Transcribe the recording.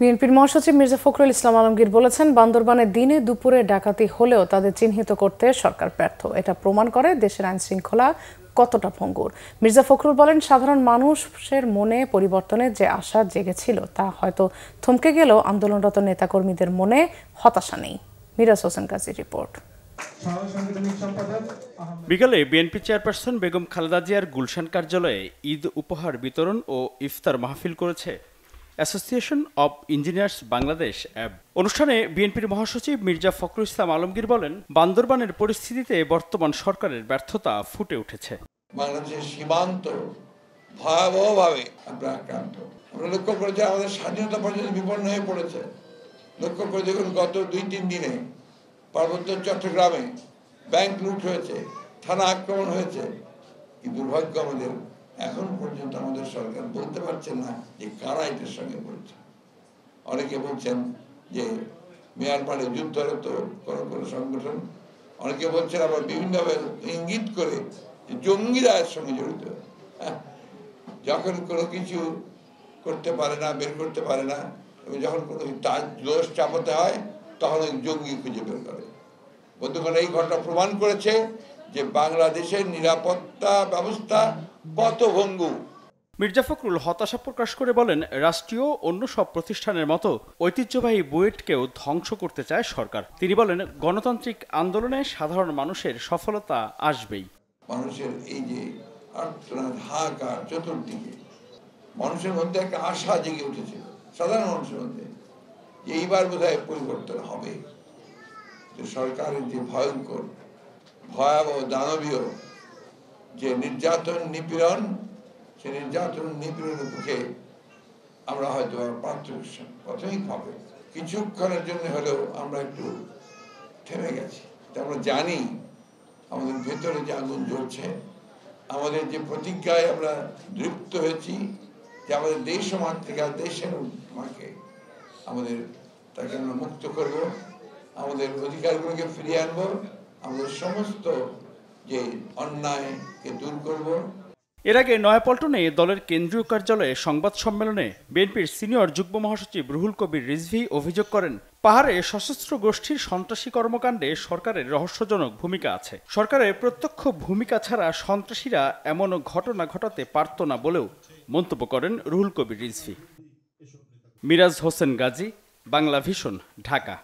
বিএনপির মহাসচিব মির্জা ফখরুল ইসলাম আলমগীর বলেছেন, বান্দরবানে দিনে দুপুরে ডাকাতি হলেও তাদের চিহ্নিত করতে সরকার ব্যর্থ। এটা প্রমাণ করে দেশের আইন শৃঙ্খলা কতটা ভঙ্গুর। মির্জা ফখরুল বলেন, সাধারণ মানুষের মনে পরিবর্তনের যে আশা জেগেছিল তা হয়তো থমকে গেলেও আন্দোলনরত নেতাকর্মীদের মনে হতাশা নেই। মিরাজ হোসেন গাজীর রিপোর্ট। বিকালে বিএনপি চেয়ারপারসন বেগম খালেদা জিয়ার গুলশান কার্যালয়ে ঈদ উপহার বিতরণ ও ইফতার মাহফিল করেছে অ্যাসোসিয়েশন অব ইঞ্জিনিয়ার্স বাংলাদেশ অ্যাব। অনুষ্ঠানে বিএনপির মহাসচিব মির্জা ফখরুল ইসলাম আলমগীর বলেন, বান্দরবানের পরিস্থিতিতে বর্তমান সরকারের ব্যর্থতা ফুটে উঠেছে। বাংলাদেশের সীমান্ত ভয়াবহভাবে আমরা আক্রান্ত। আমরা লক্ষ্য করেছি আমাদের স্বাধীনতা পর্যন্ত বিপন্ন হয়ে পড়েছে। লক্ষ্য করে দেখুন, গত 2-3 দিনে পার্বত্য চট্টগ্রামে ব্যাংক লুট হয়েছে, থানা আক্রমণ হয়েছে। কিন্তু দুর্ভাগ্য আমাদের এখন পর্যন্ত আমাদের সরকার বলতে পারছেন না যে কারা এটার সঙ্গে পড়ছে। অনেকে বলছেন যে মিয়ানমারে যুদ্ধরত কোনো সংগঠন, অনেকে বলছেন আবার বিভিন্নভাবে ইঙ্গিত করে জঙ্গিরা এর সঙ্গে জড়িত। যখন কোনো কিছু করতে পারে না, বের করতে পারে না, এবং যখন কোনো তার দোষ চাপাতে হয় তখন ওই জঙ্গি খুঁজে বের করে। বন্ধুগণ, এই ঘটনা প্রমাণ করেছে যে বাংলাদেশের নিরাপত্তা ব্যবস্থা পথভঙ্গু। মির্জা ফখরুল হতাশা প্রকাশ করে বলেন, রাষ্ট্রীয় অন্য সব প্রতিষ্ঠানের মতো ঐতিহ্যবাহী বুয়েটকেও ধ্বংস করতে চায় সরকার। তিনি বলেন, গণতান্ত্রিক আন্দোলনে সাধারণ মানুষের সফলতা আসবেই। মানুষের এই যে আর্তনাদ, হাহাকার, চতুর্দিকে মানুষের মধ্যে একটা আশা জেগে উঠেছিল সাধারণ মানুষের মধ্যে, যে এইবার বোধহয় পরিবর্তন হবে। সরকারের যে ভয়ঙ্কর ভয়াবহ দানবীয় যে নির্যাতন নিপীড়ন, সে নির্যাতন নিপীড়নের মুখে আমরা হয়তো প্রাথমিকভাবে কিছুক্ষণের জন্য হলেও আমরা একটু থেমে গেছি। আমরা জানি আমাদের ভেতরে যে আগুন জ্বলছে, আমাদের যে প্রতিজ্ঞায় আমরা দৃপ্ত হয়েছি যে আমাদের দেশ ও মাতৃকা, দেশের মাকে আমাদের তাকে আমরা মুক্ত করব, আমাদের অধিকারগুলোকে ফিরিয়ে আনবো, আমাদের সমস্ত যে অন্যায়কে দূর করব। এর আগে নয়াপল্টনে দলের কেন্দ্রীয় কার্যালয়ে সংবাদ সম্মেলনে বিএনপির সিনিয়র যুগ্ম মহাসচিব রুহুল কবির রিজভী অভিযোগ করেন, পাহাড়ে সশস্ত্র গোষ্ঠীর সন্ত্রাসী কর্মকাণ্ডে সরকারের রহস্যজনক ভূমিকা আছে। সরকারের প্রত্যক্ষ ভূমিকা ছাড়া সন্ত্রাসীরা এমন ঘটনা ঘটাতে পারত না বলেও মন্তব্য করেন রুহুল কবির রিজভী। মিরাজ হোসেন গাজী, বাংলা ভিশন, ঢাকা।